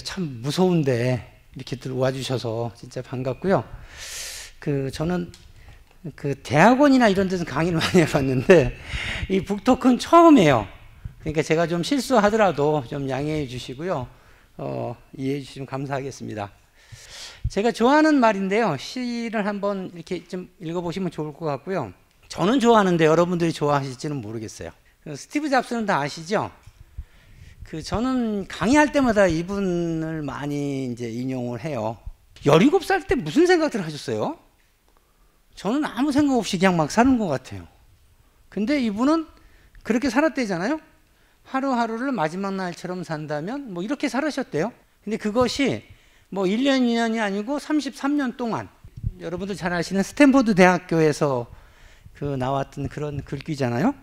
참 무서운데 이렇게 들어와 주셔서 진짜 반갑고요. 저는 대학원이나 이런 데서 강의를 많이 해봤는데 이 북토크는 처음이에요. 그러니까 제가 좀 실수하더라도 좀 양해해 주시고요. 이해해 주시면 감사하겠습니다. 제가 좋아하는 말인데요. 시를 한번 이렇게 좀 읽어보시면 좋을 것 같고요. 저는 좋아하는데 여러분들이 좋아하실지는 모르겠어요. 스티브 잡스는 다 아시죠? 저는 강의할 때마다 이분을 많이 이제 인용을 해요. 17살 때 무슨 생각들 하셨어요? 저는 아무 생각 없이 그냥 막 사는 것 같아요. 근데 이분은 그렇게 살았대잖아요. 하루하루를 마지막 날처럼 산다면 뭐 이렇게 살으셨대요. 근데 그것이 뭐 1년, 2년이 아니고 33년 동안, 여러분들 잘 아시는 스탠포드 대학교에서 나왔던 그런 글귀잖아요.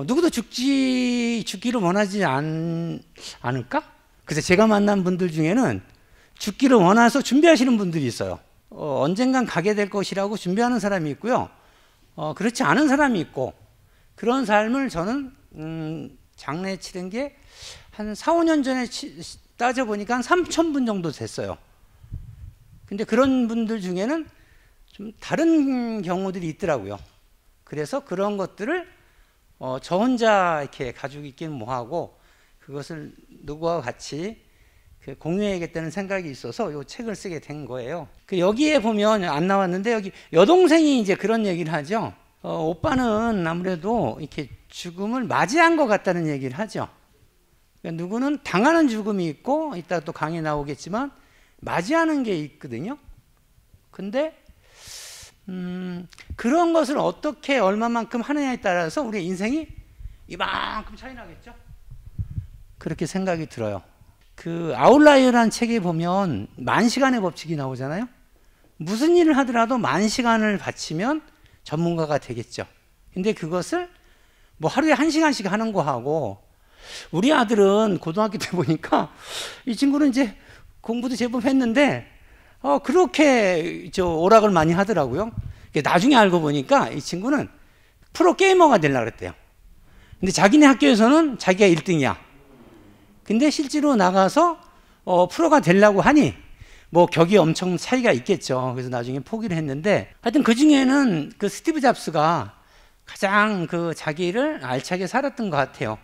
누구도 죽기를 원하지 않을까? 그래서 제가 만난 분들 중에는 죽기를 원해서 준비하시는 분들이 있어요. 언젠간 가게 될 것이라고 준비하는 사람이 있고요. 그렇지 않은 사람이 있고, 그런 삶을 저는 장례 치른 게 한 4, 5년 전에 따져보니까 한 3,000분 정도 됐어요. 근데 그런 분들 중에는 좀 다른 경우들이 있더라고요. 그래서 그런 것들을 저 혼자 이렇게 가지고 있기는 뭐하고 그것을 누구와 같이 공유해야겠다는 생각이 있어서 이 책을 쓰게 된 거예요. 여기에 보면 안 나왔는데 여기 여동생이 이제 그런 얘기를 하죠. 오빠는 아무래도 이렇게 죽음을 맞이한 것 같다는 얘기를 하죠. 그러니까 누구는 당하는 죽음이 있고 이따 또 강의 나오겠지만 맞이하는 게 있거든요. 근데 그런 것을 어떻게 얼마만큼 하느냐에 따라서 우리의 인생이 이만큼 차이 나겠죠. 그렇게 생각이 들어요. 아웃라이어라는 책에 보면 10,000시간의 법칙이 나오잖아요. 무슨 일을 하더라도 10,000시간을 바치면 전문가가 되겠죠. 근데 그것을 뭐 하루에 1시간씩 하는 거하고, 우리 아들은 고등학교 때 보니까 이 친구는 이제 공부도 제법 했는데 그렇게 오락을 많이 하더라고요. 나중에 알고 보니까 이 친구는 프로 게이머가 되려고 그랬대요. 근데 자기네 학교에서는 자기가 1등이야. 근데 실제로 나가서 프로가 되려고 하니 뭐 격이 엄청 차이가 있겠죠. 그래서 나중에 포기를 했는데, 하여튼 그 중에는 스티브 잡스가 가장 자기를 알차게 살았던 것 같아요.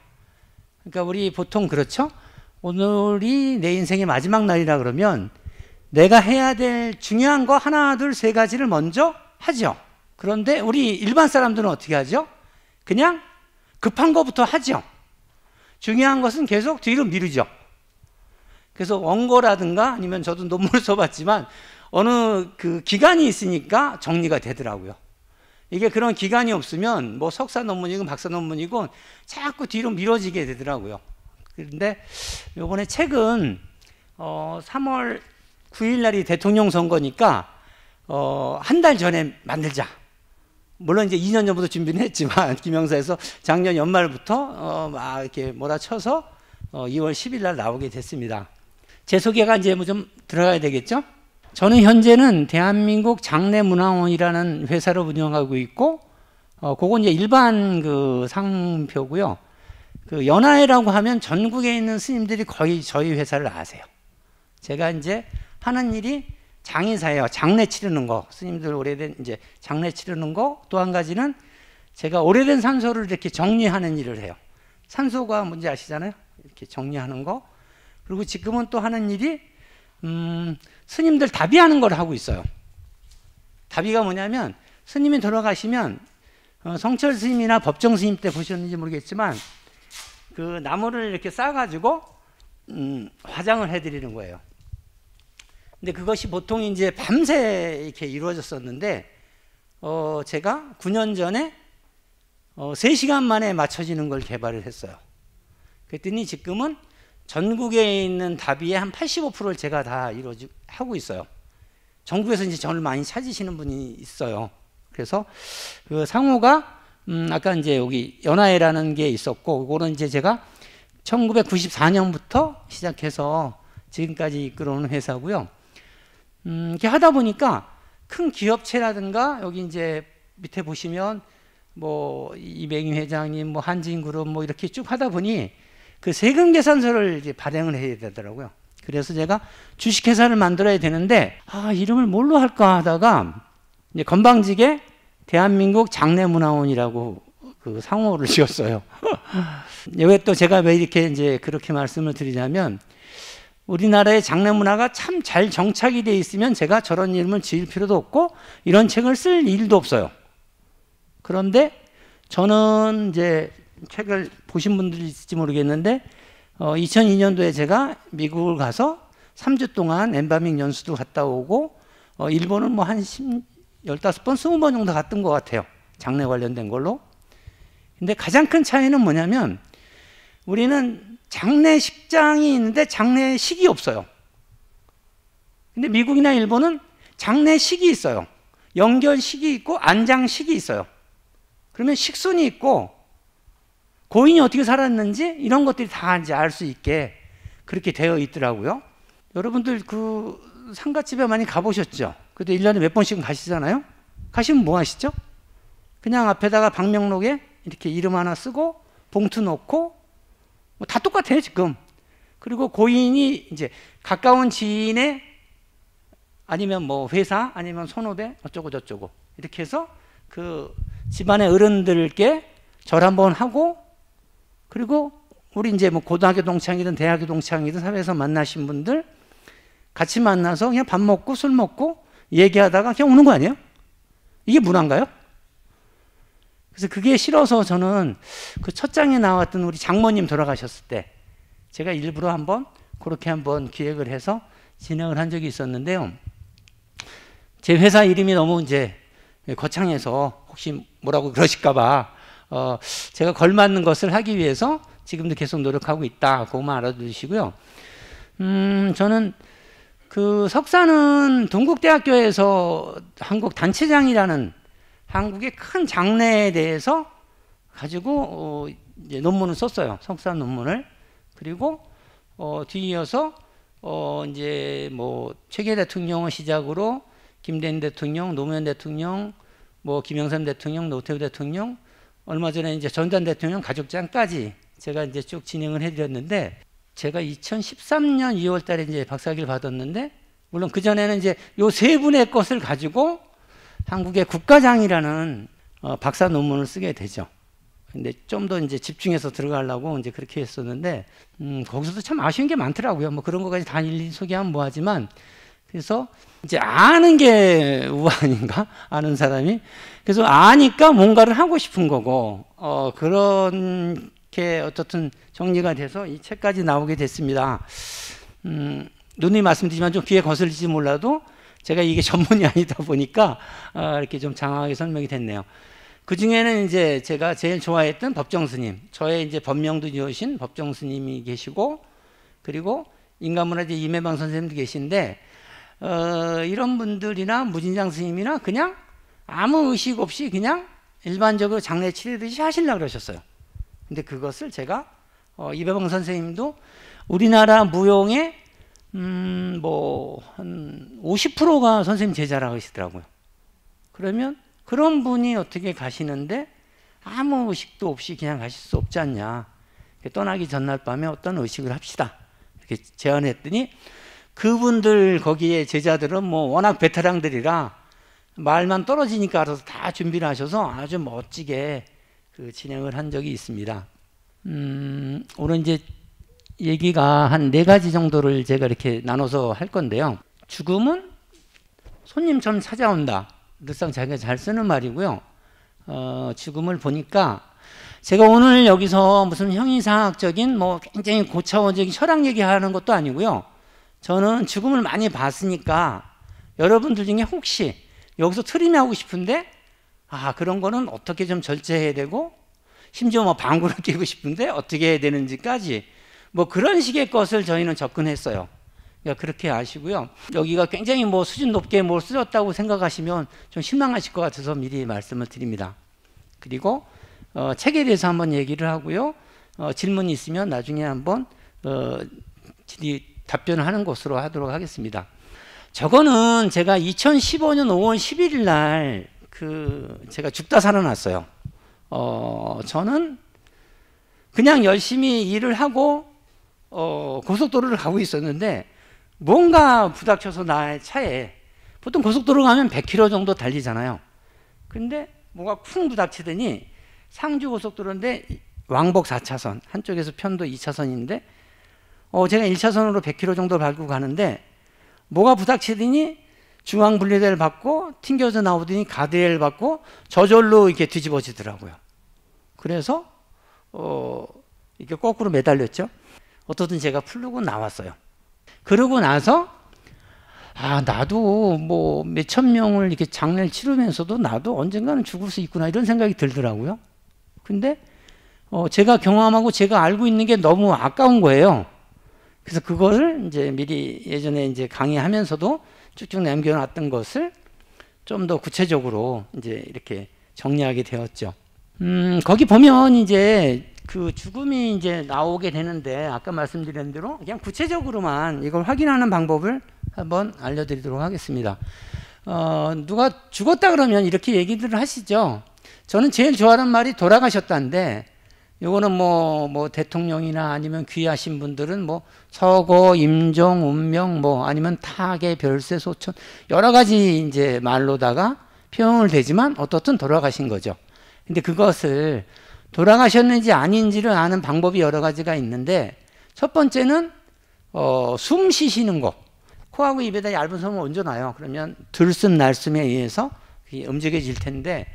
그러니까 우리 보통 그렇죠. 오늘이 내 인생의 마지막 날이라 그러면 내가 해야 될 중요한 거 하나, 둘, 세 가지를 먼저 하죠. 그런데 우리 일반 사람들은 어떻게 하죠? 그냥 급한 거부터 하죠. 중요한 것은 계속 뒤로 미루죠. 그래서 원고라든가 아니면 저도 논문을 써봤지만 어느 기간이 있으니까 정리가 되더라고요. 이게 그런 기간이 없으면 뭐 석사 논문이건 박사 논문이건 자꾸 뒤로 미뤄지게 되더라고요. 그런데 이번에 책은 3월 9일 날이 대통령 선거니까 한 달 전에 만들자. 물론 이제 2년 전부터 준비는 했지만 김영사에서 작년 연말부터 막 이렇게 몰아쳐서 2월 10일 날 나오게 됐습니다. 제 소개가 이제 뭐 좀 들어가야 되겠죠? 저는 현재는 대한민국 장례문화원이라는 회사를 운영하고 있고, 그건 이제 일반 상표고요. 연화회라고 하면 전국에 있는 스님들이 거의 저희 회사를 아세요. 제가 이제 하는 일이 장의사예요. 장례 치르는 거, 스님들 오래된 이제 장례 치르는 거. 또 한 가지는 제가 오래된 산소를 이렇게 정리하는 일을 해요. 산소가 뭔지 아시잖아요. 이렇게 정리하는 거. 그리고 지금은 또 하는 일이 스님들 답의하는 걸 하고 있어요. 답의가 뭐냐면, 스님이 돌아가시면 성철 스님이나 법정 스님 때 보셨는지 모르겠지만 나무를 이렇게 싸가지고 화장을 해드리는 거예요. 근데 그것이 보통 이제 밤새 이렇게 이루어졌었는데, 제가 9년 전에 3시간 만에 맞춰지는 걸 개발을 했어요. 그랬더니 지금은 전국에 있는 답의의 한 85%를 제가 다 하고 있어요. 전국에서 이제 저를 많이 찾으시는 분이 있어요. 그래서 상호가 아까 이제 여기 연화회라는 게 있었고, 그거는 이제 제가 1994년부터 시작해서 지금까지 이끌어오는 회사고요. 이렇게 하다 보니까 큰 기업체라든가 여기 이제 밑에 보시면 뭐 이맹희 회장님, 뭐 한진그룹 뭐 이렇게 쭉 하다 보니 세금 계산서를 이제 발행을 해야 되더라고요. 그래서 제가 주식회사를 만들어야 되는데 이름을 뭘로 할까 하다가 이제 건방지게 대한민국 장례문화원이라고 그 상호를 지었어요. 왜 또 제가 왜 이렇게 이제 그렇게 말씀을 드리냐면 우리나라의 장례 문화가 참 잘 정착이 돼 있으면 제가 저런 이름을 지을 필요도 없고 이런 책을 쓸 일도 없어요. 그런데 저는 이제 책을 보신 분들이 있을지 모르겠는데 2002년도에 제가 미국을 가서 3주 동안 엠바밍 연수도 갔다 오고 일본은 뭐 한 15번, 20번 정도 갔던 것 같아요. 장례 관련된 걸로. 근데 가장 큰 차이는 뭐냐면 우리는 장례식장이 있는데 장례식이 없어요. 근데 미국이나 일본은 장례식이 있어요. 연결식이 있고 안장식이 있어요. 그러면 식순이 있고 고인이 어떻게 살았는지 이런 것들이 다 이제 알 수 있게 그렇게 되어 있더라고요. 여러분들 그 상가집에 많이 가보셨죠? 그래도 1년에 몇 번씩은 가시잖아요? 가시면 뭐 하시죠? 그냥 앞에다가 방명록에 이렇게 이름 하나 쓰고 봉투 넣고 뭐 다 똑같아요, 지금. 그리고 고인이 이제 가까운 지인의 아니면 뭐 회사 아니면 선후배 어쩌고 저쩌고 이렇게 해서 그 집안의 어른들께 절 한번 하고 그리고 우리 이제 뭐 고등학교 동창이든 대학교 동창이든 사회에서 만나신 분들 같이 만나서 그냥 밥 먹고 술 먹고 얘기하다가 그냥 오는 거 아니에요? 이게 문화인가요? 그래서 그게 싫어서 저는 그 첫 장에 나왔던 우리 장모님 돌아가셨을 때 제가 일부러 한번 그렇게 한번 기획을 해서 진행을 한 적이 있었는데요. 제 회사 이름이 너무 이제 거창해서 혹시 뭐라고 그러실까봐 제가 걸맞는 것을 하기 위해서 지금도 계속 노력하고 있다. 그것만 알아두시고요. 저는 그 석사는 동국대학교에서 한국 단체장이라는 한국의 큰 장례에 대해서 가지고 이제 논문을 썼어요. 석사 논문을. 그리고 뒤이어서 이제 뭐 최계 대통령을 시작으로 김대중 대통령, 노무현 대통령, 뭐 김영삼 대통령, 노태우 대통령, 얼마 전에 이제 전두환 대통령 가족장까지 제가 이제 쭉 진행을 해드렸는데 제가 2013년 2월달에 이제 박사학위를 받았는데 물론 그 전에는 이제 요 세 분의 것을 가지고 한국의 국가장이라는 박사 논문을 쓰게 되죠. 근데 좀 더 이제 집중해서 들어가려고 이제 그렇게 했었는데 거기서도 참 아쉬운 게 많더라고요. 뭐 그런 것까지 다 일일이 소개하면 뭐하지만 그래서 이제 아는 게 우아인가 아는 사람이 그래서 아니까 뭔가를 하고 싶은 거고 그런 게 어떻든 정리가 돼서 이 책까지 나오게 됐습니다. 누누이 말씀드리지만 좀 귀에 거슬릴지 몰라도 제가 이게 전문이 아니다 보니까 이렇게 좀 장황하게 설명이 됐네요. 그 중에는 이제 제가 제일 좋아했던 법정 스님, 저의 이제 법명도 지으신 법정 스님이 계시고, 그리고 인간문화재 임혜방 선생님도 계신데, 이런 분들이나 무진장 스님이나 그냥 아무 의식 없이 그냥 일반적으로 장례 치르듯이 하시려고 그러셨어요. 근데 그것을 제가 임혜방 선생님도 우리나라 무용의 뭐 한 50%가 선생님 제자라고 하시더라고요. 그러면 그런 분이 어떻게 가시는데 아무 의식도 없이 그냥 가실 수 없지 않냐. 떠나기 전날 밤에 어떤 의식을 합시다. 이렇게 제안했더니 그분들 거기에 제자들은 뭐 워낙 베테랑들이라 말만 떨어지니까 알아서 다 준비를 하셔서 아주 멋지게 그 진행을 한 적이 있습니다. 오늘 이제 얘기가 한 4가지 정도를 제가 이렇게 나눠서 할 건데요. 죽음은 손님처럼 찾아온다. 늘상 자기가 잘 쓰는 말이고요. 죽음을 보니까 제가 오늘 여기서 무슨 형이상학적인 뭐 굉장히 고차원적인 철학 얘기하는 것도 아니고요. 저는 죽음을 많이 봤으니까 여러분들 중에 혹시 여기서 트림이 하고 싶은데 그런 거는 어떻게 좀 절제해야 되고 심지어 뭐 방구를 끼고 싶은데 어떻게 해야 되는지까지 뭐 그런 식의 것을 저희는 접근했어요. 그러니까 그렇게 아시고요. 여기가 굉장히 뭐 수준 높게 뭘 쓰였다고 생각하시면 좀 실망하실 것 같아서 미리 말씀을 드립니다. 그리고 책에 대해서 한번 얘기를 하고요. 질문이 있으면 나중에 한번 답변을 하는 것으로 하도록 하겠습니다. 저거는 제가 2015년 5월 11일 날 제가 죽다 살아났어요. 저는 그냥 열심히 일을 하고 고속도로를 가고 있었는데 뭔가 부닥쳐서 나의 차에, 보통 고속도로 가면 100km 정도 달리잖아요. 근데 뭐가 쿵 부닥치더니 상주 고속도로인데 왕복 4차선, 한쪽에서 편도 2차선인데 제가 1차선으로 100km 정도 밟고 가는데 뭐가 부닥치더니 중앙 분리대를 받고 튕겨서 나오더니 가드레일 받고 저절로 이렇게 뒤집어지더라고요. 그래서 이렇게 거꾸로 매달렸죠. 어떻든 제가 풀르고 나왔어요. 그러고 나서 나도 뭐 몇천 명을 이렇게 장례를 치르면서도 나도 언젠가는 죽을 수 있구나 이런 생각이 들더라고요. 근데 제가 경험하고 제가 알고 있는 게 너무 아까운 거예요. 그래서 그거를 이제 미리 예전에 이제 강의하면서도 쭉쭉 남겨놨던 것을 좀 더 구체적으로 이제 이렇게 정리하게 되었죠. 거기 보면 이제 그 죽음이 이제 나오게 되는데 아까 말씀드린 대로 그냥 구체적으로만 이걸 확인하는 방법을 한번 알려드리도록 하겠습니다. 누가 죽었다 그러면 이렇게 얘기들을 하시죠. 저는 제일 좋아하는 말이 돌아가셨다인데, 요거는 뭐 대통령이나 아니면 귀하신 분들은 뭐 서거, 임종, 운명, 뭐 아니면 타계, 별세, 소천 여러 가지 이제 말로다가 표현을 되지만 어떻든 돌아가신 거죠. 근데 그것을 돌아가셨는지 아닌지를 아는 방법이 여러 가지가 있는데, 첫 번째는 숨 쉬시는 거. 코하고 입에다 얇은 솜을 얹어놔요. 그러면 들숨 날숨에 의해서 움직여질 텐데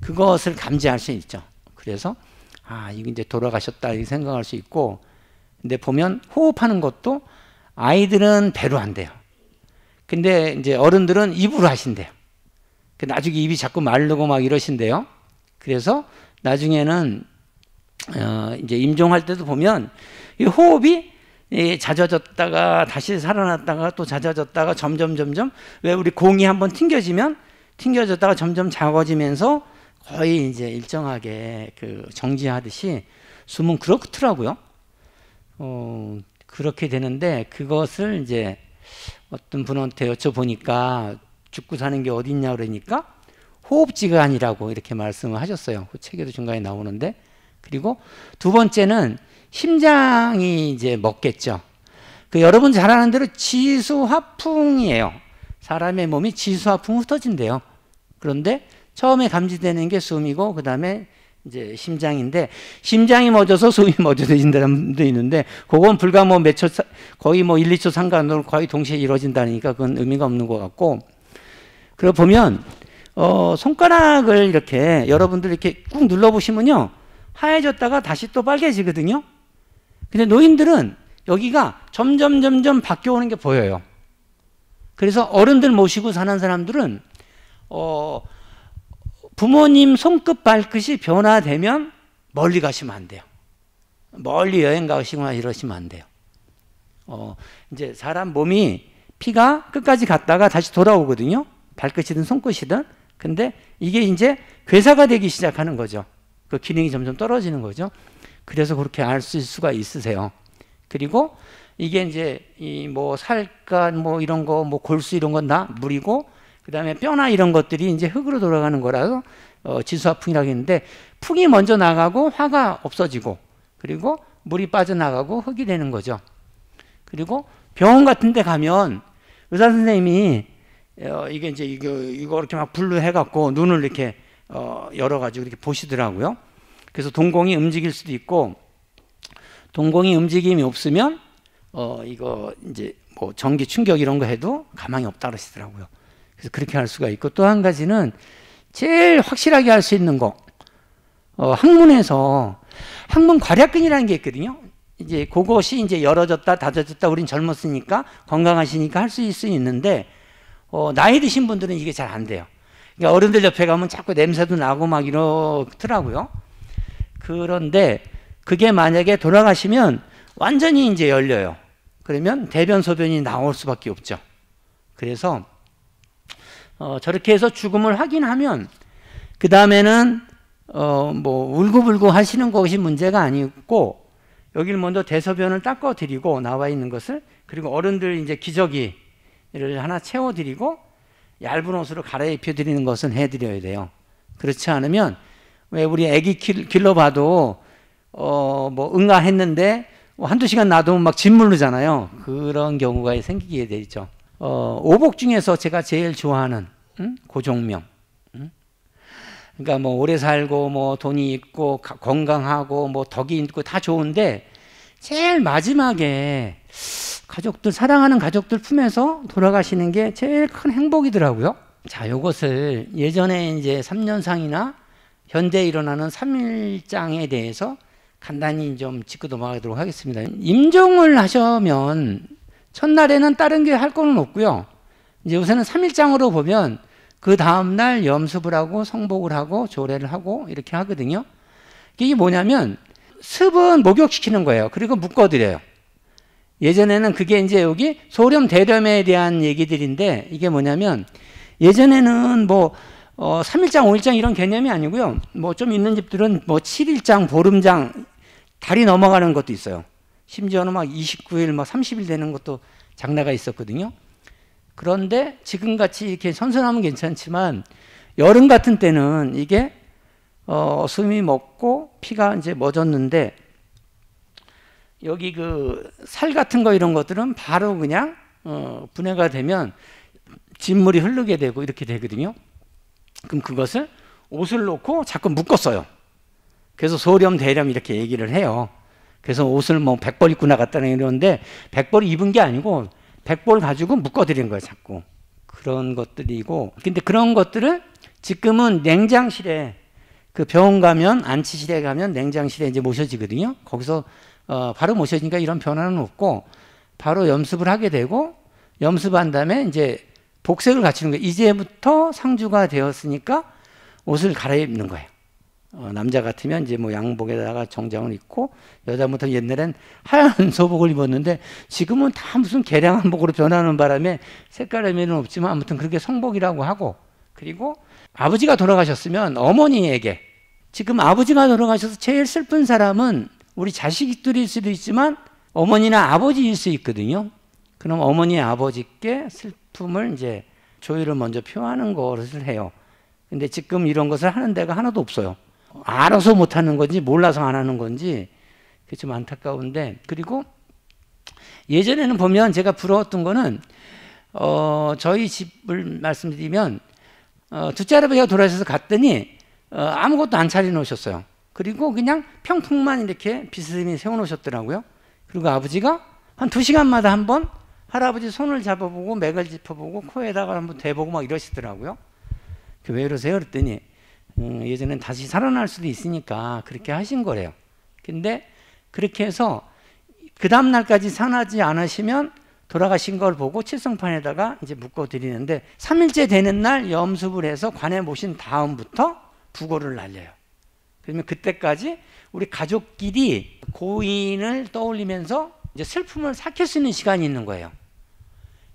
그것을 감지할 수 있죠. 그래서 이거 이제 돌아가셨다 이렇게 생각할 수 있고, 근데 보면 호흡하는 것도 아이들은 배로 한대요. 근데 이제 어른들은 입으로 하신대요. 나중에 입이 자꾸 마르고 막 이러신대요. 그래서 나중에는 이제 임종할 때도 보면 이 호흡이 잦아졌다가 다시 살아났다가 또 잦아졌다가 점점 왜 우리 공이 한번 튕겨졌다가 점점 작아지면서 거의 이제 일정하게 그 정지하듯이 숨은 그렇더라고요. 그렇게 되는데 그것을 이제 어떤 분한테 여쭤보니까 죽고 사는 게 어딨냐 그러니까 호흡지간이라고 이렇게 말씀을 하셨어요. 그 책에도 중간에 나오는데, 그리고 두 번째는 심장이 이제 먹겠죠. 여러분 잘 아는 대로 지수화풍이에요. 사람의 몸이 지수화풍 흩어진대요. 그런데 처음에 감지되는 게 숨이고 그 다음에 이제 심장인데, 심장이 멎어서 숨이 멎어진다는 사람도 있는데 그건 불과 뭐 몇 초, 거의 뭐 1, 2초 상관으로 거의 동시에 이루어진다니까 그건 의미가 없는 것 같고, 그리고 보면 손가락을 이렇게 여러분들 이렇게 꾹 눌러보시면요 하얘졌다가 다시 또 빨개지거든요. 근데 노인들은 여기가 점점 바뀌어오는 게 보여요. 그래서 어른들 모시고 사는 사람들은 부모님 손끝 발끝이 변화되면 멀리 가시면 안 돼요. 멀리 여행 가시거나 이러시면 안 돼요. 이제 사람 몸이 피가 끝까지 갔다가 다시 돌아오거든요. 발끝이든 손끝이든. 근데 이게 이제 괴사가 되기 시작하는 거죠. 그 기능이 점점 떨어지는 거죠. 그래서 그렇게 알 수가 있으세요. 그리고 이게 이제 이 뭐 살갗 뭐 이런 거 뭐 골수 이런 건 다 물이고, 그 다음에 뼈나 이런 것들이 이제 흙으로 돌아가는 거라서 지수화풍이라고 했는데, 풍이 먼저 나가고 화가 없어지고, 그리고 물이 빠져나가고 흙이 되는 거죠. 그리고 병원 같은 데 가면 의사 선생님이 이게 이제 이거 이렇게 막 불로 해갖고 눈을 이렇게 열어가지고 이렇게 보시더라고요. 그래서 동공이 움직일 수도 있고, 동공이 움직임이 없으면 이거 이제 뭐 전기 충격 이런 거 해도 가망이 없다 그러시더라고요. 그래서 그렇게 할 수가 있고, 또 한 가지는 제일 확실하게 할 수 있는 거, 항문에서 항문 괄약근이라는 게 있거든요. 이제 그것이 이제 열어졌다 닫아졌다, 우린 젊었으니까 건강하시니까 할 수 있는데 나이 드신 분들은 이게 잘 안 돼요. 그러니까 어른들 옆에 가면 자꾸 냄새도 나고 막 이러더라고요. 그런데 그게 만약에 돌아가시면 완전히 이제 열려요. 그러면 대변 소변이 나올 수밖에 없죠. 그래서 저렇게 해서 죽음을 확인하면 그 다음에는 뭐 울고불고 하시는 것이 문제가 아니고, 여기를 먼저 대소변을 닦아 드리고 나와 있는 것을, 그리고 어른들 이제 기저귀를 하나 채워 드리고 얇은 옷으로 갈아입혀 드리는 것은 해 드려야 돼요. 그렇지 않으면 왜 우리 애기 길러봐도 뭐 응아했는데 한두 시간 놔두면 막 짓무르잖아요. 그런 경우가 생기게 되죠. 오복 중에서 제가 제일 좋아하는 고종명. 그러니까 뭐 오래 살고 뭐 돈이 있고 건강하고 뭐 덕이 있고 다 좋은데 제일 마지막에 가족들, 사랑하는 가족들 품에서 돌아가시는 게 제일 큰 행복이더라고요. 자, 요것을 예전에 이제 3년상이나 현대에 일어나는 3일장에 대해서 간단히 좀 짚고 넘어가도록 하겠습니다. 임종을 하시면 첫날에는 다른 게 할 거는 없고요. 이제 요새는 3일장으로 보면 그 다음날 염습을 하고 성복을 하고 조례를 하고 이렇게 하거든요. 이게 뭐냐면 습은 목욕시키는 거예요. 그리고 묶어드려요. 예전에는 그게 이제 여기 소렴 대렴에 대한 얘기들인데 이게 뭐냐면 예전에는 뭐 3일장 5일장 이런 개념이 아니고요. 뭐 좀 있는 집들은 뭐 7일장 보름장 달이 넘어가는 것도 있어요. 심지어는 막 29일 막 30일 되는 것도 장나가 있었거든요. 그런데 지금같이 이렇게 선선하면 괜찮지만 여름 같은 때는 이게 숨이 먹고 피가 이제 멎었는데 여기 그 살 같은 거 이런 것들은 바로 그냥 분해가 되면 진물이 흐르게 되고 이렇게 되거든요. 그럼 그것을 옷을 놓고 자꾸 묶었어요. 그래서 소렴 대렴 이렇게 얘기를 해요. 그래서 옷을 뭐 100벌 입고 나갔다는 이러는데 100벌 입은 게 아니고 100벌 가지고 묶어드린 거예요, 자꾸. 그런 것들이고. 근데 그런 것들을 지금은 냉장실에 그 병원 가면, 안치실에 가면 냉장실에 이제 모셔지거든요. 거기서 바로 모셔지니까 이런 변화는 없고 바로 염습을 하게 되고 염습한 다음에 이제 복색을 갖추는 거예요. 이제부터 상주가 되었으니까 옷을 갈아입는 거예요. 남자 같으면 이제 뭐 양복에다가 정장을 입고 여자부터 옛날엔 하얀 소복을 입었는데 지금은 다 무슨 개량한복으로 변하는 바람에 색깔의 의미는 없지만 아무튼 그렇게 성복이라고 하고 그리고 아버지가 돌아가셨으면 어머니에게 지금 아버지가 돌아가셔서 제일 슬픈 사람은 우리 자식들일 수도 있지만 어머니나 아버지일 수 있거든요. 그럼 어머니 아버지께 슬픔을 이제 조율을 먼저 표하는 것을 해요. 근데 지금 이런 것을 하는 데가 하나도 없어요. 알아서 못하는 건지 몰라서 안 하는 건지 그게 좀 안타까운데 그리고 예전에는 보면 제가 부러웠던 거는 저희 집을 말씀드리면 둘째 할아버지가 돌아가셔서 갔더니 아무것도 안 차려놓으셨어요. 그리고 그냥 평풍만 이렇게 비스듬히 세워놓으셨더라고요. 그리고 아버지가 한 2시간마다 한번 할아버지 손을 잡아보고 맥을 짚어보고 코에다가 한번 대보고 막 이러시더라고요. 왜 이러세요? 그랬더니 예전엔 다시 살아날 수도 있으니까 그렇게 하신 거래요. 근데 그렇게 해서 그 다음날까지 산하지 않으시면 돌아가신 걸 보고 칠성판에다가 이제 묶어 드리는데 3일째 되는 날 염습을 해서 관에 모신 다음부터 부고를 날려요. 그러면 그때까지 우리 가족끼리 고인을 떠올리면서 이제 슬픔을 삭힐 수 있는 시간이 있는 거예요.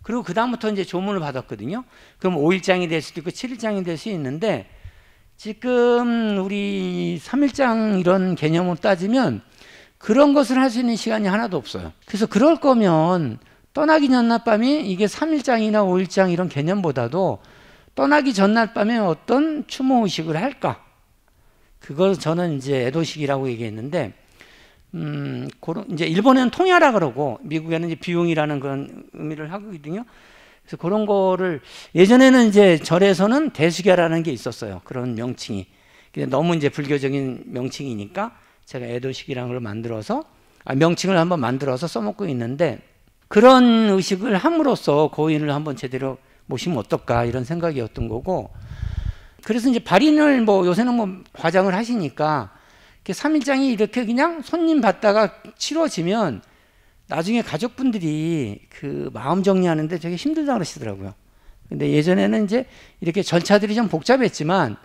그리고 그 다음부터 이제 조문을 받았거든요. 그럼 5일장이 될 수도 있고 7일장이 될 수 있는데 지금 우리 3일장 이런 개념으로 따지면 그런 것을 할 수 있는 시간이 하나도 없어요. 그래서 그럴 거면 떠나기 전날 밤이 이게 3일장이나 5일장 이런 개념보다도 떠나기 전날 밤에 어떤 추모의식을 할까? 그걸 저는 이제 애도식이라고 얘기했는데 이제 일본에는 통야라 그러고 미국에는 이제 비용이라는 그런 의미를 하거든요. 그래서 그런 거를 예전에는 이제 절에서는 대수계라는 게 있었어요. 그런 명칭이. 근데 너무 이제 불교적인 명칭이니까 제가 애도식이라는 걸 만들어서 명칭을 한번 만들어서 써먹고 있는데 그런 의식을 함으로써 고인을 한번 제대로 모시면 어떨까 이런 생각이었던 거고 그래서 이제 발인을 뭐 요새는 뭐 과장을 하시니까 3일장이 이렇게 그냥 손님 받다가 치러지면 나중에 가족분들이 그 마음 정리하는데 되게 힘들다 그러시더라고요. 근데 예전에는 이제 이렇게 절차들이 좀 복잡했지만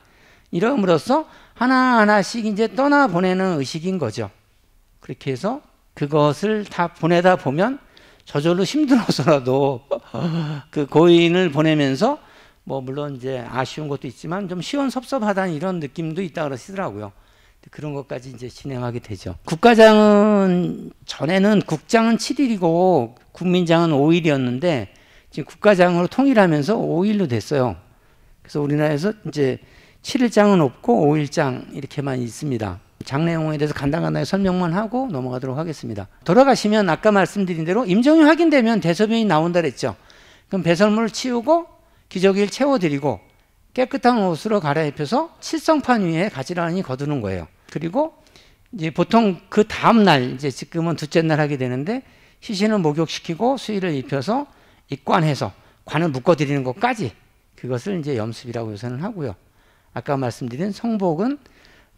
이름으로써 하나하나씩 이제 떠나보내는 의식인 거죠. 그렇게 해서 그것을 다 보내다 보면 저절로 힘들어서라도 그 고인을 보내면서 뭐 물론 이제 아쉬운 것도 있지만 좀 시원섭섭하다는 이런 느낌도 있다 그러시더라고요. 그런 것까지 이제 진행하게 되죠. 국가장은 전에는 국장은 7일이고 국민장은 5일이었는데 지금 국가장으로 통일하면서 5일로 됐어요. 그래서 우리나라에서 이제 7일장은 없고 5일장 이렇게만 있습니다. 장래용어에 대해서 간단하게 설명만 하고 넘어가도록 하겠습니다. 돌아가시면 아까 말씀드린 대로 임종이 확인되면 대소변이 나온다 그랬죠. 그럼 배설물을 치우고 기저귀를 채워드리고 깨끗한 옷으로 갈아입혀서 칠성판 위에 가지런히 거두는 거예요. 그리고 이제 보통 그 다음날, 이제 지금은 둘째 날 하게 되는데, 시신을 목욕시키고 수의를 입혀서 입관해서 관을 묶어드리는 것까지, 그것을 이제 염습이라고 요새는 하고요. 아까 말씀드린 성복은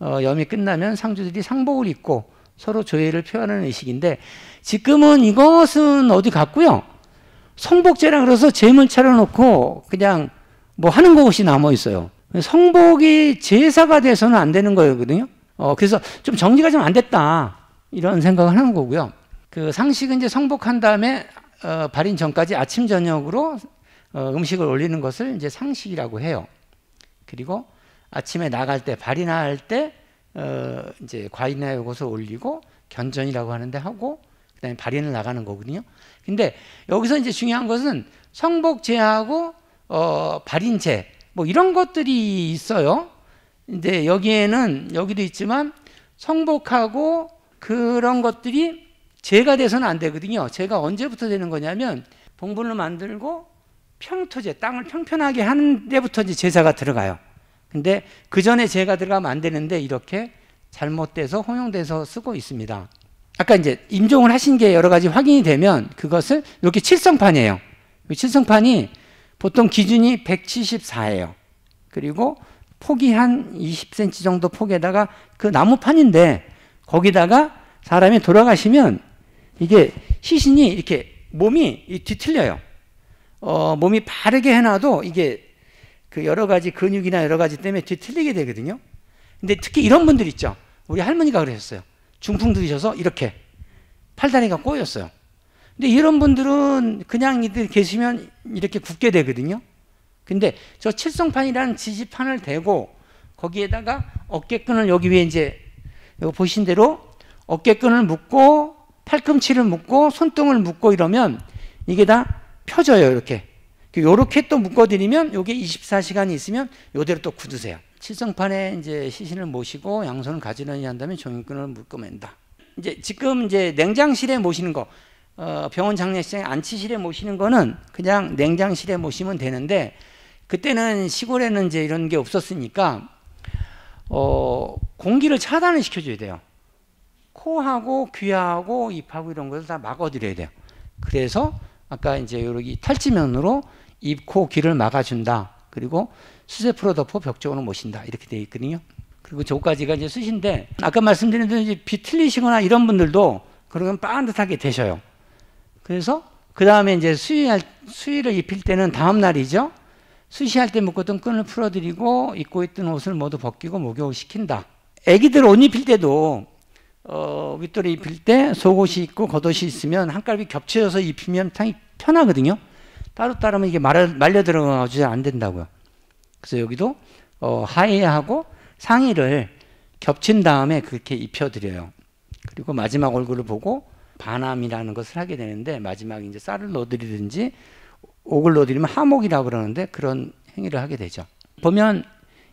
염이 끝나면 상주들이 상복을 입고 서로 조예를 표현하는 의식인데, 지금은 이것은 어디 갔고요. 성복제라 그래서 제물 차려놓고 그냥 뭐 하는 것이 남아 있어요. 성복이 제사가 돼서는 안 되는 거거든요. 그래서 좀 정리가 좀 안 됐다, 이런 생각을 하는 거고요. 그 상식은 이제 성복한 다음에 발인 전까지 아침 저녁으로 음식을 올리는 것을 이제 상식이라고 해요. 그리고 아침에 나갈 때, 발인할 때 이제 과일이나 이것을 올리고 견전이라고 하는데 하고, 그다음에 발인을 나가는 거거든요. 근데 여기서 이제 중요한 것은 성복제하고 발인제 뭐 이런 것들이 있어요. 근데 여기에는, 여기도 있지만 성복하고 그런 것들이 제가 돼서는 안 되거든요. 제가 언제부터 되는 거냐면, 봉분을 만들고 평토제, 땅을 평평하게 하는 데부터 이제 제사가 들어가요. 근데 그 전에 제가 들어가면 안 되는데, 이렇게 잘못돼서 혼용돼서 쓰고 있습니다. 아까 이제 임종을 하신 게 여러 가지 확인이 되면 그것을 이렇게 칠성판이에요. 칠성판이 보통 기준이 174예요. 그리고 폭이 한 20cm 정도 폭에다가 그 나무판인데, 거기다가 사람이 돌아가시면 이게 시신이 이렇게 몸이 뒤틀려요. 몸이 바르게 해놔도 이게 그 여러 가지 근육이나 여러 가지 때문에 뒤틀리게 되거든요. 근데 특히 이런 분들 있죠. 우리 할머니가 그러셨어요. 중풍 들이셔서 이렇게 팔다리가 꼬였어요. 근데 이런 분들은 그냥 이들 계시면 이렇게 굳게 되거든요. 근데 저 칠성판이라는 지지판을 대고 거기에다가 어깨끈을, 여기 위에 이제 여기 보신 대로 어깨끈을 묶고 팔꿈치를 묶고 손등을 묶고 이러면 이게 다 펴져요. 이렇게 또 묶어드리면 요게 24시간이 있으면 요대로 또 굳으세요. 칠성판에 이제 시신을 모시고 양손을 가지런히 한 다음에 종이끈을 묶어맨다. 이제 지금 이제 냉장실에 모시는 거, 병원 장례식장에 안치실에 모시는 거는 그냥 냉장실에 모시면 되는데, 그때는 시골에는 이제 이런 게 없었으니까 공기를 차단을 시켜줘야 돼요. 코하고 귀하고 입하고 이런 것을 다 막아드려야 돼요. 그래서 아까 이제 여기 탈지면으로 입, 코, 귀를 막아준다. 그리고 수세포로 덮어 벽 쪽으로 모신다. 이렇게 되어 있거든요. 그리고 저까지가 이제 수신데, 아까 말씀드린 대로 이제 비 틀리시거나 이런 분들도 그러면 반듯하게 되셔요. 그래서 그 다음에 이제 수의를 입힐 때는 다음 날이죠. 수시할 때 묶었던 끈을 풀어드리고 입고 있던 옷을 모두 벗기고 목욕을 시킨다. 애기들 옷 입힐 때도 윗돌이 입힐 때 속옷이 있고 겉옷이 있으면 한가롭게 겹쳐져서 입히면 상당히 편하거든요. 따로따로면 이게 말려 들어가지고 안 된다고요. 그래서 여기도 하의하고 상의를 겹친 다음에 그렇게 입혀드려요. 그리고 마지막 얼굴을 보고 반함이라는 것을 하게 되는데, 마지막에 이제 쌀을 넣어드리든지 옥을 넣어드리면 하목이라고 그러는데, 그런 행위를 하게 되죠. 보면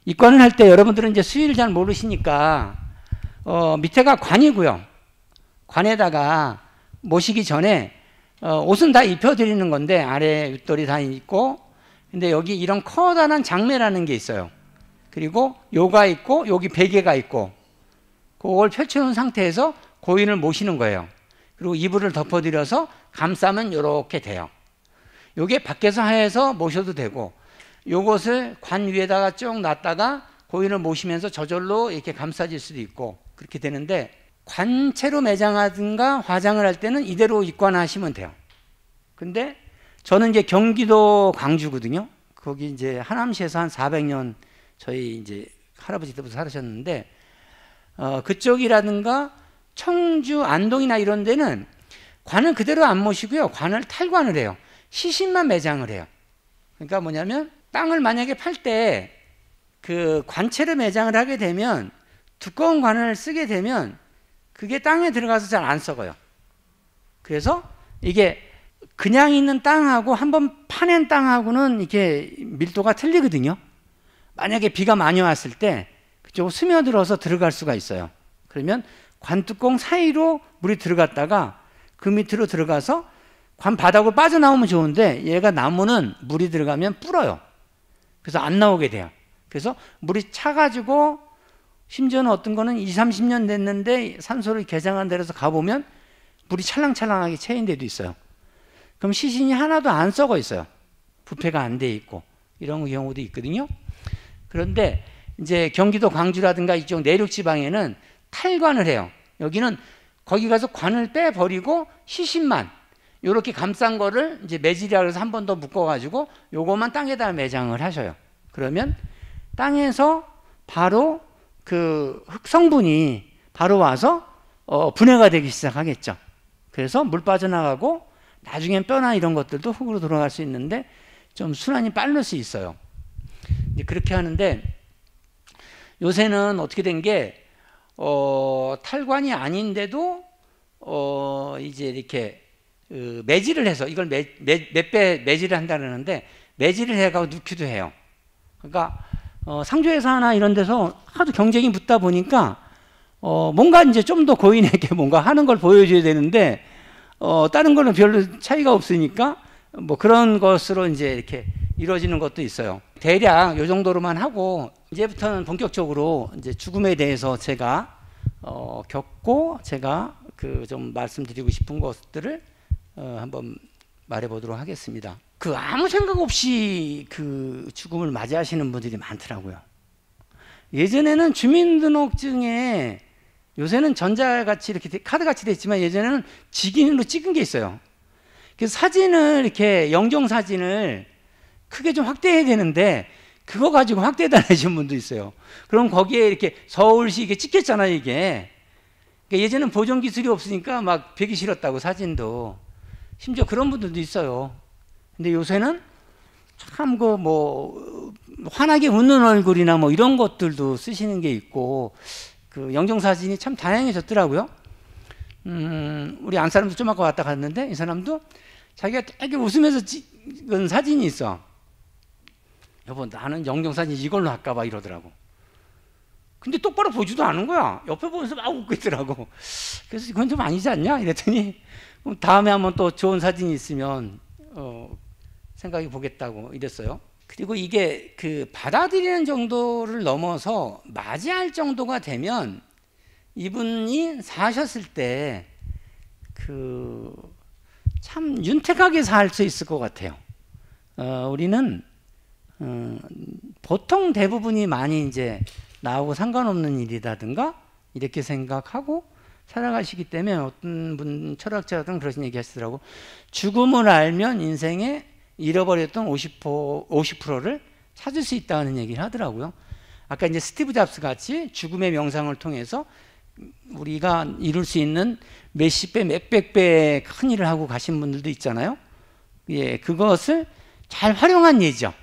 입관을 할 때 여러분들은 이제 수의를 잘 모르시니까 밑에가 관이고요. 관에다가 모시기 전에 옷은 다 입혀드리는 건데, 아래 윗돌이 다 있고, 근데 여기 이런 커다란 장매라는 게 있어요. 그리고 요가 있고 여기 베개가 있고, 그걸 펼쳐놓은 상태에서 고인을 모시는 거예요. 그리고 이불을 덮어드려서 감싸면 이렇게 돼요. 요게 밖에서 하에서 모셔도 되고, 요것을 관 위에다가 쭉 놨다가 고인을 모시면서 저절로 이렇게 감싸질 수도 있고, 그렇게 되는데, 관체로 매장하든가 화장을 할 때는 이대로 입관하시면 돼요. 근데 저는 이제 경기도 광주거든요. 거기 이제 하남시에서 한 400년 저희 이제 할아버지 때부터 살으셨는데, 그쪽이라든가 청주, 안동이나 이런 데는 관을 그대로 안 모시고요. 관을 탈관을 해요. 시신만 매장을 해요. 그러니까 뭐냐면, 땅을 만약에 팔 때 그 관체를 매장을 하게 되면, 두꺼운 관을 쓰게 되면 그게 땅에 들어가서 잘 안 썩어요. 그래서 이게 그냥 있는 땅하고 한번 파낸 땅하고는 이게 밀도가 틀리거든요. 만약에 비가 많이 왔을 때 그쪽으로 스며들어서 들어갈 수가 있어요. 그러면 관뚜껑 사이로 물이 들어갔다가 그 밑으로 들어가서 관 바닥으로 빠져나오면 좋은데 얘가 나무는 물이 들어가면 불어요. 그래서 안 나오게 돼요. 그래서 물이 차가지고 심지어는 어떤 거는 20, 30년 됐는데 산소를 개장한 데서 가보면 물이 찰랑찰랑하게 채인 데도 있어요. 그럼 시신이 하나도 안 썩어 있어요. 부패가 안 돼 있고 이런 경우도 있거든요. 그런데 이제 경기도 광주라든가 이쪽 내륙 지방에는 탈관을 해요. 여기는 거기 가서 관을 빼버리고 시신만 이렇게 감싼 거를 이제 매질이라고 해서 한 번 더 묶어가지고 요것만 땅에다 매장을 하셔요. 그러면 땅에서 바로 그 흙 성분이 바로 와서 분해가 되기 시작하겠죠. 그래서 물 빠져나가고 나중엔 뼈나 이런 것들도 흙으로 돌아갈 수 있는데 좀 순환이 빠를 수 있어요. 이제 그렇게 하는데 요새는 어떻게 된 게 탈관이 아닌데도 이제 이렇게 매질을 해서 이걸 몇 배 매질을 한다는데 매질을 해가지고 넣기도 해요. 그러니까 상조회사나 이런 데서 하도 경쟁이 붙다 보니까 뭔가 이제 좀 더 고인에게 뭔가 하는 걸 보여줘야 되는데 다른 거는 별로 차이가 없으니까 뭐 그런 것으로 이제 이렇게 이루어지는 것도 있어요. 대략 이 정도로만 하고 이제부터는 본격적으로 이제 죽음에 대해서 제가 겪고 제가 그 좀 말씀드리고 싶은 것들을 한번 말해보도록 하겠습니다. 그 아무 생각 없이 그 죽음을 맞이하시는 분들이 많더라고요. 예전에는 주민등록증에 요새는 전자같이 이렇게 카드같이 돼 있지만 예전에는 직인으로 찍은 게 있어요. 그래서 사진을 이렇게 영정사진을 크게 좀 확대해야 되는데 그거 가지고 확대해달라 하시는 분도 있어요. 그럼 거기에 이렇게 서울시 이게 찍혔잖아요, 이게. 그러니까 예전에는 보존 기술이 없으니까 막 배기 싫었다고 사진도. 심지어 그런 분들도 있어요. 근데 요새는 참 그 뭐 환하게 웃는 얼굴이나 뭐 이런 것들도 쓰시는 게 있고 그 영정사진이 참 다양해졌더라고요. 우리 안 사람도 좀 아까 왔다 갔는데 이 사람도 자기가 되게 웃으면서 찍은 사진이 있어. 여보 나는 영정사진 이걸로 할까 봐 이러더라고. 근데 똑바로 보지도 않은 거야. 옆에 보면서 막 웃고 있더라고. 그래서 이건 좀 아니지 않냐 이랬더니 그럼 다음에 한번 또 좋은 사진이 있으면 생각해 보겠다고 이랬어요. 그리고 이게 그 받아들이는 정도를 넘어서 맞이할 정도가 되면 이분이 사셨을 때 그 참 윤택하게 살 수 있을 것 같아요. 우리는 보통 대부분이 많이 이제 나하고 상관없는 일이라든가 이렇게 생각하고 살아가시기 때문에 어떤 분 철학자들은 그런 얘기 하시더라고. 죽음을 알면 인생에 잃어버렸던 50%를 찾을 수 있다는 얘기를 하더라고요. 아까 이제 스티브 잡스 같이 죽음의 명상을 통해서 우리가 이룰 수 있는 몇십 배, 몇백 배의 큰 일을 하고 가신 분들도 있잖아요. 예, 그것을 잘 활용한 예죠.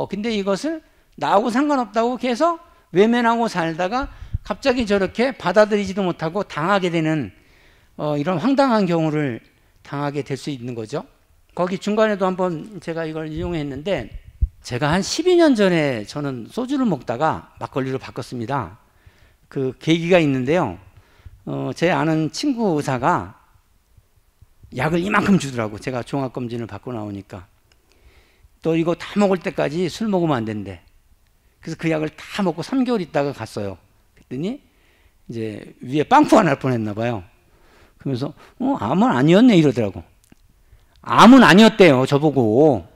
근데 이것을 나하고 상관없다고 계속 외면하고 살다가 갑자기 저렇게 받아들이지도 못하고 당하게 되는 이런 황당한 경우를 당하게 될 수 있는 거죠. 거기 중간에도 한번 제가 이걸 이용했는데 제가 한 12년 전에 저는 소주를 먹다가 막걸리로 바꿨습니다. 그 계기가 있는데요. 제 아는 친구 의사가 약을 이만큼 주더라고. 제가 종합검진을 받고 나오니까. 또 이거 다 먹을 때까지 술 먹으면 안 된대. 그래서 그 약을 다 먹고 3개월 있다가 갔어요. 그랬더니 이제 위에 빵꾸가 날 뻔했나 봐요. 그러면서 암은 아니었네 이러더라고. 암은 아니었대요. 저보고.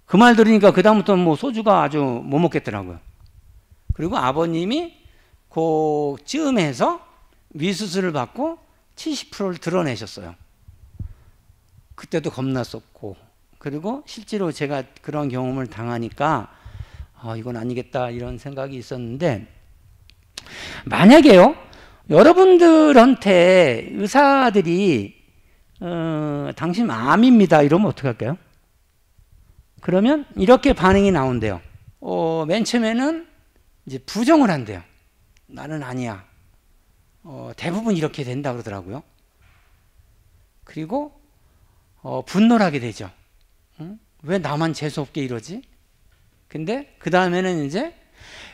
그 말 들으니까 그다음부터는 뭐 소주가 아주 못 먹겠더라고요. 그리고 아버님이 그 즈음해서 위수술을 받고 70%를 드러내셨어요. 그때도 겁났었고. 그리고 실제로 제가 그런 경험을 당하니까 이건 아니겠다 이런 생각이 있었는데 만약에요. 여러분들한테 의사들이 당신 암입니다 이러면 어떡할까요? 그러면 이렇게 반응이 나온대요. 맨 처음에는 이제 부정을 한대요. 나는 아니야. 대부분 이렇게 된다 그러더라고요. 그리고 분노를 하게 되죠. 응? 왜 나만 재수없게 이러지? 근데 그 다음에는 이제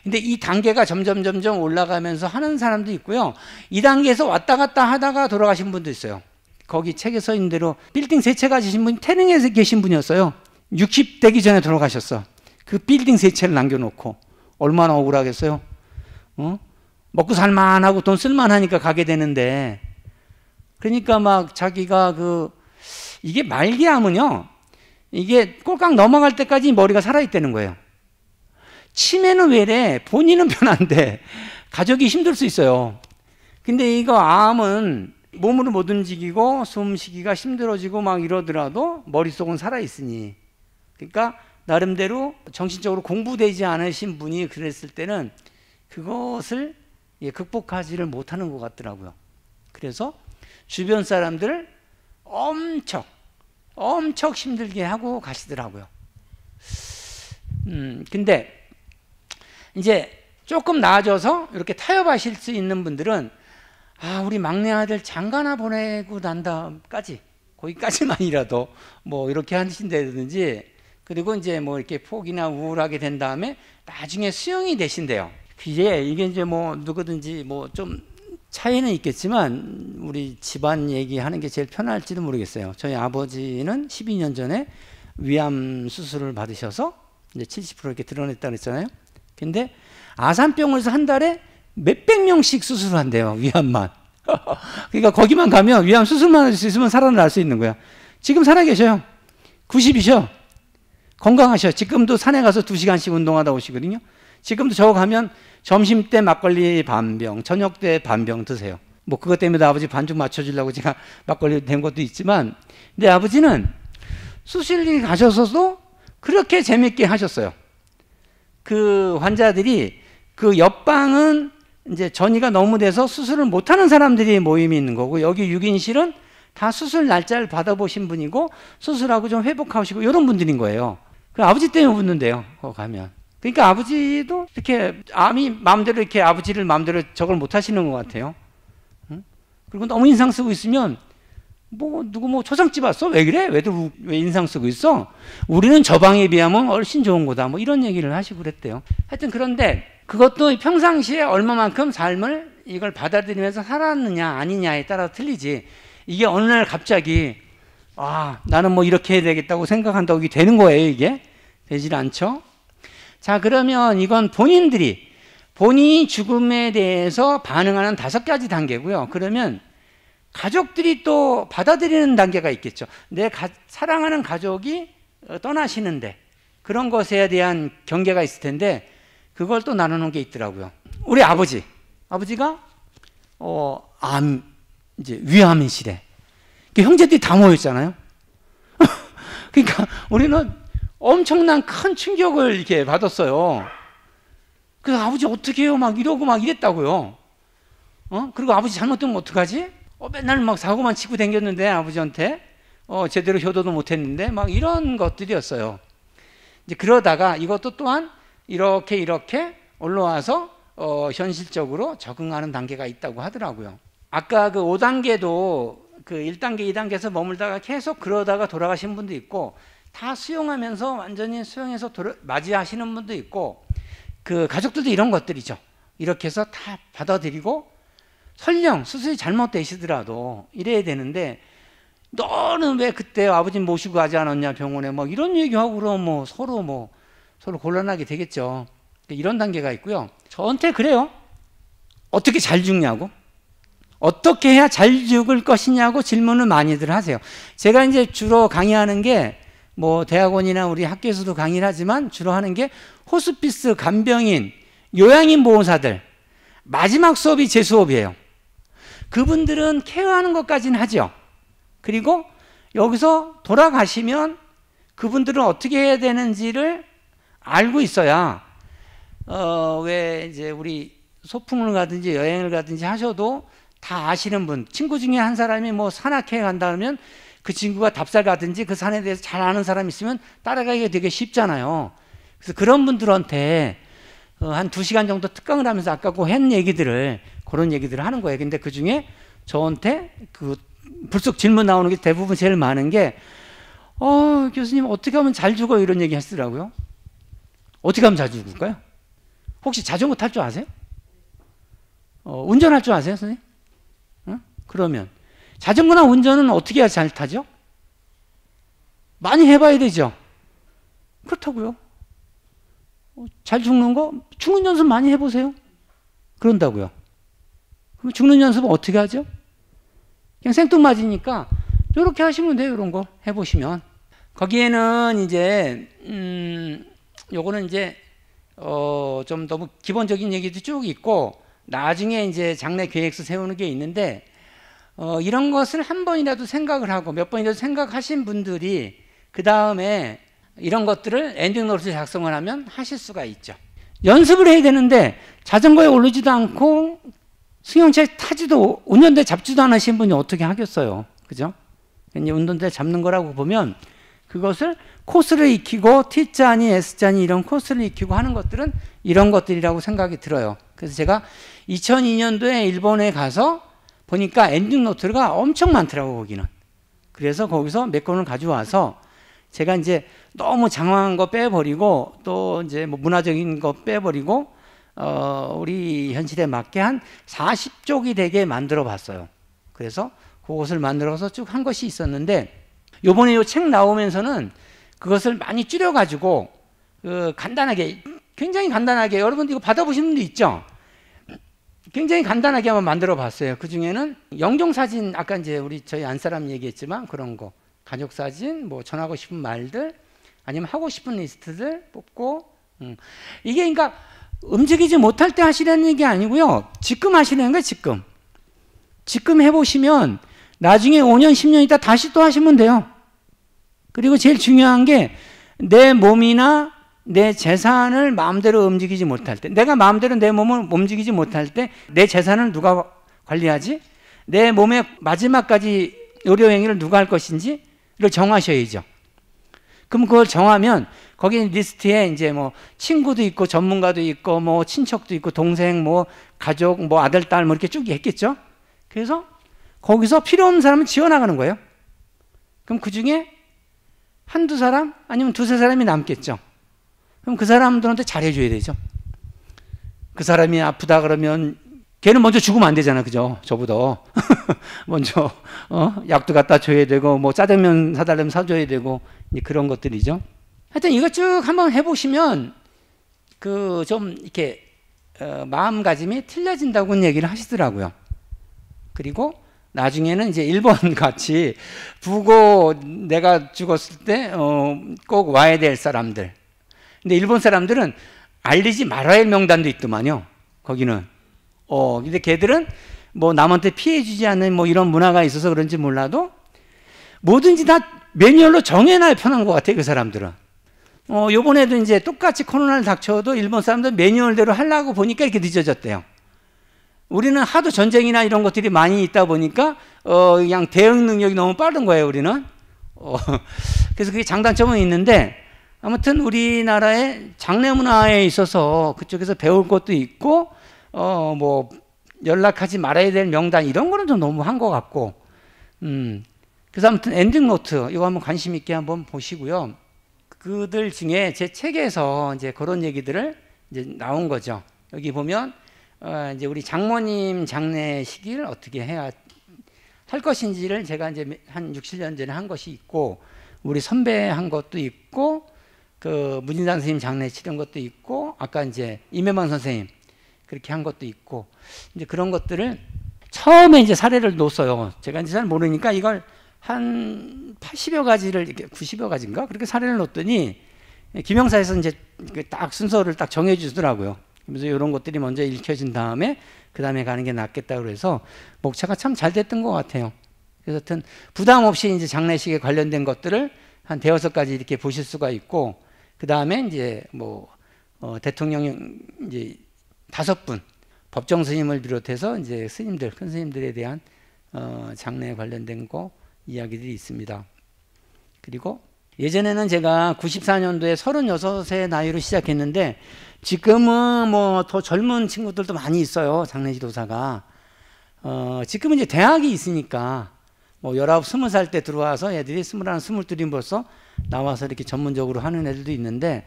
근데 이 단계가 점점 올라가면서 하는 사람도 있고요. 이 단계에서 왔다 갔다 하다가 돌아가신 분도 있어요. 거기 책에 써 있는 대로 빌딩 3채 가지신 분이 태릉에 계신 분이었어요. 60 되기 전에 돌아가셨어. 그 빌딩 3채를 남겨놓고 얼마나 억울하겠어요. 먹고 살만하고 돈 쓸만하니까 가게 되는데, 그러니까 막 자기가 이게 말기암은요, 이게 꼴깍 넘어갈 때까지 머리가 살아있다는 거예요. 치매는 왜래? 본인은 편한데 가족이 힘들 수 있어요. 근데 이거 암은 몸으로 못 움직이고 숨쉬기가 힘들어지고 막 이러더라도 머릿속은 살아있으니, 그러니까 나름대로 정신적으로 공부되지 않으신 분이 그랬을 때는 그것을 극복하지를 못하는 것 같더라고요. 그래서 주변 사람들을 엄청 힘들게 하고 가시더라고요. 근데 이제 조금 나아져서 이렇게 타협하실 수 있는 분들은, 우리 막내 아들 장가나 보내고 난 다음까지, 거기까지만이라도 뭐 이렇게 하신다든지, 그리고 이제 뭐 이렇게 폭이나 우울하게 된 다음에 나중에 수용이 되신대요. 이게 이제 뭐 누구든지 뭐 좀 차이는 있겠지만 우리 집안 얘기하는 게 제일 편할지도 모르겠어요. 저희 아버지는 12년 전에 위암 수술을 받으셔서 이제 70% 이렇게 드러냈다 그랬잖아요. 근데 아산병원에서 한 달에 몇백 명씩 수술을 한대요, 위암만. 그러니까 거기만 가면 위암 수술만 할 수 있으면 살아날 수 있는 거야. 지금 살아 계셔요. 90이셔. 건강하셔. 지금도 산에 가서 2시간씩 운동하다 오시거든요. 지금도 저 가면 점심 때 막걸리 반병, 저녁 때 반병 드세요. 뭐 그것 때문에 아버지 반죽 맞춰주려고 제가 막걸리 된 것도 있지만, 근데 아버지는 수술이 가셔서도 그렇게 재밌게 하셨어요. 그 환자들이, 그 옆방은 이제 전이가 너무 돼서 수술을 못하는 사람들이 모임이 있는 거고, 여기 6인실은 다 수술 날짜를 받아보신 분이고 수술하고 좀 회복하시고 이런 분들인 거예요. 그 아버지 때문에 웃는데요, 거기 가면. 그러니까 아버지도 이렇게 암이 마음대로 이렇게 아버지를 마음대로 저걸 못 하시는 것 같아요. 그리고 너무 인상 쓰고 있으면 뭐 누구 뭐 초상집 왔어? 왜 그래? 왜 인상 쓰고 있어? 우리는 저 방에 비하면 훨씬 좋은 거다. 뭐 이런 얘기를 하시고 그랬대요. 하여튼 그런데 그것도 평상시에 얼마만큼 삶을 이걸 받아들이면서 살았느냐 아니냐에 따라 틀리지. 이게 어느 날 갑자기 나는 뭐 이렇게 해야 되겠다고 생각한다고 이게 되는 거예요. 이게 되질 않죠. 자, 그러면 이건 본인이 죽음에 대해서 반응하는 5가지 단계고요. 그러면 가족들이 또 받아들이는 단계가 있겠죠. 내 사랑하는 가족이 떠나시는데 그런 것에 대한 경계가 있을 텐데, 그걸 또 나누는 게 있더라고요. 우리 아버지가 이제 위암이시래. 형제들이 다 모였잖아요. 그러니까 우리는 엄청난 큰 충격을 이렇게 받았어요. 그래서 아버지 어떻게 해요? 막 이러고 막 이랬다고요. 그리고 아버지 잘못되면 어떡하지? 맨날 막 사고만 치고 다녔는데 아버지한테 제대로 효도도 못했는데 막 이런 것들이었어요. 이제 그러다가 이것도 또한 이렇게 올라와서 현실적으로 적응하는 단계가 있다고 하더라고요. 아까 그 5단계도 그 1단계, 2단계에서 머물다가 계속 그러다가 돌아가신 분도 있고, 다 수용하면서 완전히 수용해서 맞이하시는 분도 있고, 그 가족들도 이런 것들이죠. 이렇게 해서 다 받아들이고, 설령 수술이 잘못되시더라도 이래야 되는데, 너는 왜 그때 아버지 모시고 가지 않았냐 병원에, 뭐 이런 얘기하고 그러면 뭐 서로 곤란하게 되겠죠. 이런 단계가 있고요. 저한테 그래요. 어떻게 잘 죽냐고, 어떻게 해야 잘 죽을 것이냐고 질문을 많이들 하세요. 제가 이제 주로 강의하는 게 뭐 대학원이나 우리 학교에서도 강의를 하지만 주로 하는 게 호스피스, 간병인, 요양인 보호사들, 마지막 수업이 제 수업이에요. 그분들은 케어하는 것까지는 하죠. 그리고 여기서 돌아가시면 그분들은 어떻게 해야 되는지를 알고 있어야 왜 이제 우리 소풍을 가든지 여행을 가든지 하셔도 다 아시는 분, 친구 중에 한 사람이 뭐 산악회 간다 그러면 그 친구가 답사 가든지 그 산에 대해서 잘 아는 사람이 있으면 따라가기가 되게 쉽잖아요. 그래서 그런 분들한테 한 2시간 정도 특강을 하면서 아까 그런 얘기들을 하는 거예요. 근데 그 중에 저한테 그 불쑥 질문 나오는 게 대부분 제일 많은 게 교수님 어떻게 하면 잘 죽어요? 이런 얘기 하시더라고요. 어떻게 하면 잘 죽을까요? 혹시 자전거 탈 줄 아세요? 운전할 줄 아세요, 선생님? 그러면 자전거나 운전은 어떻게 해야 잘 타죠? 많이 해봐야 되죠. 그렇다고요. 잘 죽는 거? 죽는 연습 많이 해보세요. 그런다고요. 그럼 죽는 연습은 어떻게 하죠? 그냥 생뚱맞으니까 이렇게 하시면 돼요. 이런 거 해보시면. 거기에는 이제 요거는 이제 좀 너무 기본적인 얘기도 쭉 있고 나중에 이제 장래 계획서 세우는 게 있는데 이런 것을 한 번이라도 생각을 하고 몇 번이라도 생각하신 분들이 그 다음에 이런 것들을 엔딩 노트를 작성을 하면 하실 수가 있죠. 연습을 해야 되는데 자전거에 오르지도 않고 승용차에 타지도 운전대 잡지도 않으신 분이 어떻게 하겠어요. 그죠? 이제 운전대 잡는 거라고 보면 그것을 코스를 익히고 T자니 S자니 이런 코스를 익히고 하는 것들은 이런 것들이라고 생각이 들어요. 그래서 제가 2002년도에 일본에 가서 보니까 엔딩 노트가 엄청 많더라고 거기는. 그래서 거기서 몇 권을 가져와서 제가 이제 너무 장황한 거 빼버리고 또 이제 뭐 문화적인 거 빼버리고 우리 현실에 맞게 한 40쪽이 되게 만들어 봤어요. 그래서 그것을 만들어서 쭉 한 것이 있었는데 요번에 요 책 나오면서는 그것을 많이 줄여가지고 간단하게 굉장히 간단하게 여러분들 이거 받아보신 분도 있죠? 굉장히 간단하게 한번 만들어 봤어요. 그 중에는 영정사진 아까 이제 우리 저희 안사람 얘기했지만 그런 거 가족사진 뭐 전하고 싶은 말들 아니면 하고 싶은 리스트들 뽑고 이게 그러니까 움직이지 못할 때 하시려는 게 아니고요. 지금 하시려는 거예요. 지금 해보시면 나중에 5년 10년 있다 다시 또 하시면 돼요. 그리고 제일 중요한 게 내 몸이나 내 재산을 마음대로 움직이지 못할 때 내가 마음대로 내 몸을 움직이지 못할 때 내 재산을 누가 관리하지? 내 몸의 마지막까지 의료행위를 누가 할 것인지를 정하셔야죠. 그럼 그걸 정하면 거기 리스트에 이제 뭐 친구도 있고 전문가도 있고 뭐 친척도 있고 동생 뭐 가족 뭐 아들 딸 뭐 이렇게 쭉 있겠죠. 그래서 거기서 필요 없는 사람은 지워나가는 거예요. 그럼 그 중에 한두 사람 아니면 두세 사람이 남겠죠. 그럼 그 사람들한테 잘해줘야 되죠. 그 사람이 아프다 그러면 걔는 먼저 죽으면 안 되잖아. 그죠? 저보다. 먼저 약도 갖다 줘야 되고 뭐 짜장면 사달라면 사줘야 되고 그런 것들이죠. 하여튼 이거 쭉 한번 해보시면 그 좀 이렇게 마음가짐이 틀려진다고는 얘기를 하시더라고요. 그리고 나중에는 이제 일본 같이 부고 내가 죽었을 때 꼭 와야 될 사람들. 근데 일본 사람들은 알리지 말아야 할 명단도 있더만요. 거기는. 근데 걔들은 뭐 남한테 피해 주지 않는 뭐 이런 문화가 있어서 그런지 몰라도 뭐든지 다 매뉴얼로 정해놔야 편한 것 같아요. 그 사람들은. 요번에도 이제 똑같이 코로나를 닥쳐도 일본 사람들 매뉴얼대로 하려고 보니까 이렇게 늦어졌대요. 우리는 하도 전쟁이나 이런 것들이 많이 있다 보니까 그냥 대응 능력이 너무 빠른 거예요. 우리는. 그래서 그게 장단점은 있는데 아무튼 우리나라의 장례 문화에 있어서 그쪽에서 배울 것도 있고 뭐 연락하지 말아야 될 명단 이런 거는 좀 너무한 것 같고 그래서 아무튼 엔딩 노트 이거 한번 관심 있게 한번 보시고요. 그들 중에 제 책에서 이제 그런 얘기들을 이제 나온 거죠. 여기 보면 이제 우리 장모님 장례식을 어떻게 해야 할 것인지를 제가 이제 한 6, 7년 전에 한 것이 있고 우리 선배 한 것도 있고 그 무진단 선생님 장례 치른 것도 있고 아까 이제 임혜만 선생님 그렇게 한 것도 있고 이제 그런 것들을 처음에 이제 사례를 놓았어요. 제가 이제 잘 모르니까 이걸 한 80여 가지를 이렇게 90여 가지인가 그렇게 사례를 놓았더니 김영사에서 이제 딱 순서를 딱 정해 주더라고요. 그래서 이런 것들이 먼저 읽혀진 다음에 그 다음에 가는 게 낫겠다고 그래서 목차가 참 잘 됐던 것 같아요. 그래서 하여튼 부담 없이 이제 장례식에 관련된 것들을 한 대여섯 가지 이렇게 보실 수가 있고 그 다음에 이제 뭐 대통령 이제 5분 법정 스님을 비롯해서 이제 스님들 큰 스님들에 대한 장례에 관련된 거 이야기들이 있습니다. 그리고 예전에는 제가 94년도에 36세 나이로 시작했는데 지금은 뭐 더 젊은 친구들도 많이 있어요. 장례 지도사가. 지금은 이제 대학이 있으니까 뭐 19, 20살 때 들어와서 애들이 21, 22이 벌써 나와서 이렇게 전문적으로 하는 애들도 있는데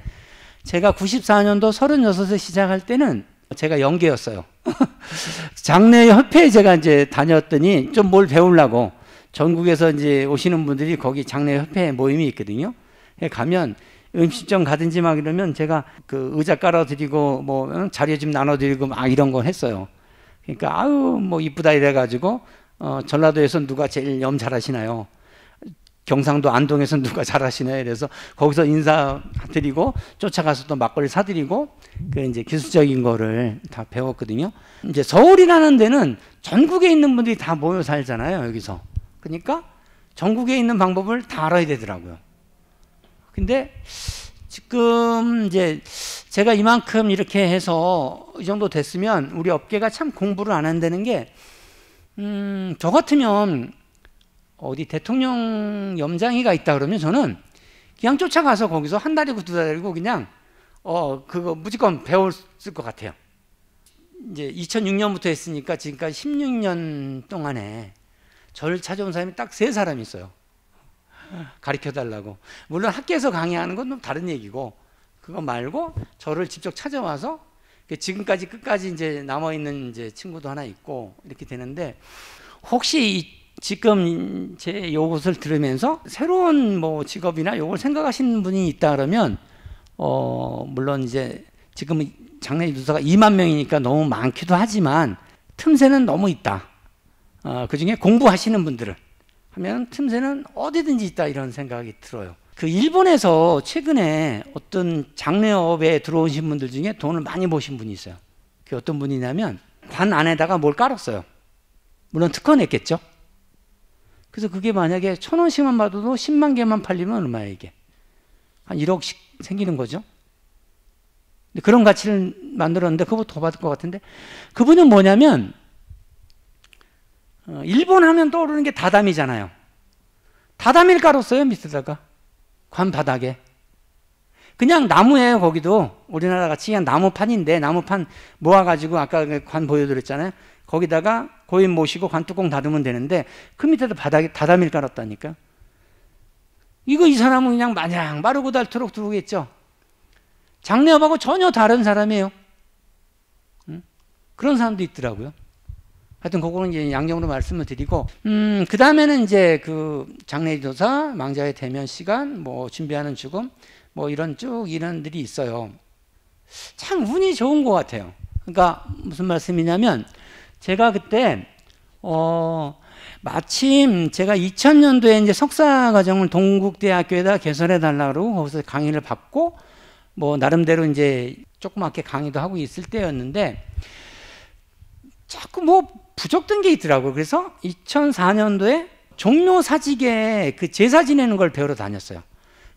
제가 94년도 36에 시작할 때는 제가 연계였어요. 장례협회에 제가 이제 다녔더니 좀 뭘 배우려고 전국에서 이제 오시는 분들이 거기 장례협회 모임이 있거든요. 가면 음식점 가든지 막 이러면 제가 그 의자 깔아드리고 뭐 자료 좀 나눠드리고 막 이런 걸 했어요. 그러니까 아유 뭐 이쁘다 이래가지고 전라도에서 누가 제일 염 잘하시나요? 경상도 안동에서 누가 잘하시나요? 그래서 거기서 인사드리고 쫓아가서 또 막걸리 사드리고 그 이제 기술적인 거를 다 배웠거든요. 이제 서울이라는 데는 전국에 있는 분들이 다 모여 살잖아요, 여기서. 그러니까 전국에 있는 방법을 다 알아야 되더라고요. 근데 지금 이제 제가 이만큼 이렇게 해서 이 정도 됐으면 우리 업계가 참 공부를 안 한다는 게 저 같으면 어디 대통령 염장이가 있다 그러면 저는 그냥 쫓아가서 거기서 한 달이고 두 달이고 그냥 그거 무조건 배웠을 것 같아요. 이제 2006년부터 했으니까 지금까지 16년 동안에 저를 찾아온 사람이 딱 3사람이 있어요. 가르쳐 달라고. 물론 학교에서 강의하는 건 좀 다른 얘기고 그거 말고 저를 직접 찾아와서 지금까지 끝까지 이제 남아있는 이제 친구도 하나 있고 이렇게 되는데 혹시 지금 제 요것을 들으면서 새로운 뭐 직업이나 요걸 생각하시는 분이 있다 그러면 물론 이제 지금 장례 유도사가 2만 명이니까 너무 많기도 하지만 틈새는 너무 있다. 그 중에 공부하시는 분들은 하면 틈새는 어디든지 있다 이런 생각이 들어요. 그 일본에서 최근에 어떤 장례업에 들어오신 분들 중에 돈을 많이 버신 분이 있어요. 그 어떤 분이냐면 관 안에다가 뭘 깔았어요. 물론 특허 냈겠죠. 그래서 그게 만약에 1,000원씩만 받아도 10만 개만 팔리면 얼마야 이게? 한 1억씩 생기는 거죠. 근데 그런 가치를 만들었는데 그거보다 더 받을 것 같은데 그분은 뭐냐면 일본 하면 떠오르는 게 다다미잖아요. 다다미를 깔았어요 밑에다가 관 바닥에. 그냥 나무예요. 거기도 우리나라 같이 그냥 나무판인데 나무판 모아가지고 아까 관 보여드렸잖아요. 거기다가 고인 모시고 관 뚜껑 닫으면 되는데 그 밑에다 바닥에 다다미를 깔았다니까. 이거 이 사람은 그냥 마냥 마르고 닳도록 들어오겠죠. 장례업하고 전혀 다른 사람이에요. 그런 사람도 있더라고요. 하여튼 그거는 이제 양정으로 말씀을 드리고 그 다음에는 이제 그 장례지도사, 망자의 대면 시간, 뭐 준비하는 죽음, 뭐 이런 쭉 이런들이 있어요. 참 운이 좋은 것 같아요. 그러니까 무슨 말씀이냐면 제가 그때 마침 제가 2000년도에 이제 석사 과정을 동국대학교에다 개설해 달라고 거기서 강의를 받고 뭐 나름대로 이제 조그맣게 강의도 하고 있을 때였는데 자꾸 뭐 부족된 게 있더라고요. 그래서 2004년도에 종묘 사직에 그 제사 지내는 걸 배우러 다녔어요.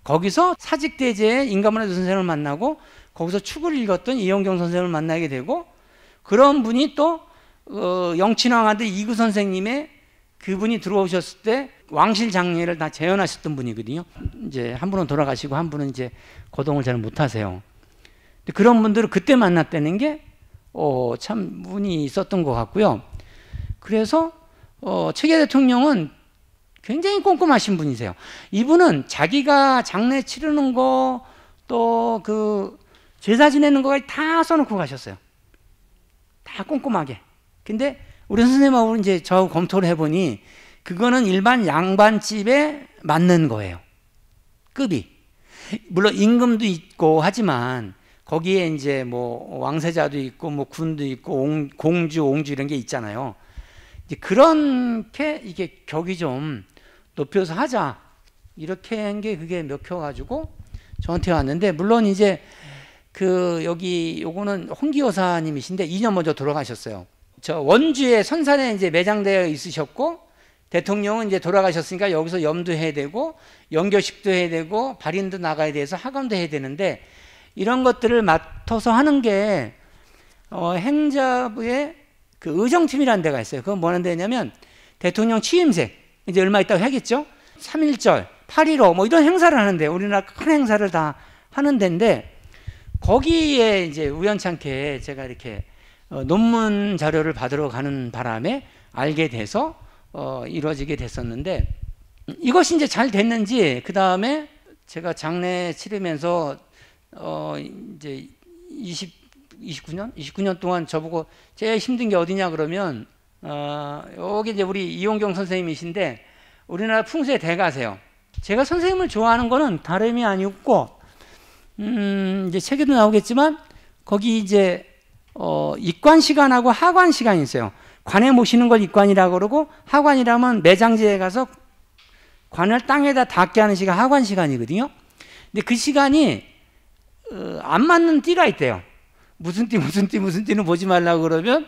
거기서 사직대제의 인가문화재 선생을 만나고 거기서 축을 읽었던 이영경 선생을 만나게 되고 그런 분이 또 영친왕 아들 이구 선생님의 그분이 들어오셨을 때 왕실 장례를 다 재현하셨던 분이거든요. 이제 한 분은 돌아가시고 한 분은 이제 거동을 잘 못하세요. 근데 그런 분들을 그때 만났다는 게 참 운이 있었던 것 같고요. 그래서 최계 대통령은 굉장히 꼼꼼하신 분이세요. 이분은 자기가 장례 치르는 거 또 그 제사 지내는 거까지 다 써놓고 가셨어요. 다 꼼꼼하게. 근데 우리 선생님하고 이제 저하고 검토를 해보니 그거는 일반 양반집에 맞는 거예요. 급이. 물론 임금도 있고 하지만 거기에 이제 뭐 왕세자도 있고 뭐 군도 있고 공주, 옹주 이런 게 있잖아요. 이제 그렇게 이게 격이 좀 높여서 하자 이렇게 한 게 그게 먹혀가지고 저한테 왔는데 물론 이제 그 여기 요거는 홍기 여사님이신데 2년 먼저 돌아가셨어요. 저 원주에 선산에 이제 매장되어 있으셨고 대통령은 이제 돌아가셨으니까 여기서 염도 해야 되고 영교식도 해야 되고 발인도 나가야 돼서 하감도 해야 되는데 이런 것들을 맡아서 하는 게 행자부의 그 의정팀이라는 데가 있어요. 그건 뭐하는 데냐면 대통령 취임식 이제 얼마 있다고 하겠죠. 3.1절, 8.15 뭐 이런 행사를 하는데 우리나라 큰 행사를 다 하는 데인데 거기에 이제 우연찮게 제가 이렇게 논문 자료를 받으러 가는 바람에 알게 돼서 이루어지게 됐었는데 이것이 이제 잘 됐는지 그 다음에 제가 장례 치르면서 이제 29년 동안 저보고 제일 힘든 게 어디냐 그러면 여기 이제 우리 이용경 선생님이신데 우리나라 풍수의 대가세요. 제가 선생님을 좋아하는 거는 다름이 아니었고 이제 책에도 나오겠지만 거기 이제 입관 시간하고 하관 시간이 있어요. 관에 모시는 걸 입관이라고 그러고 하관이라면 매장지에 가서 관을 땅에다 닿게 하는 시간 하관 시간이거든요. 근데 그 시간이 안 맞는 띠가 있대요. 무슨 띠는 보지 말라고 그러면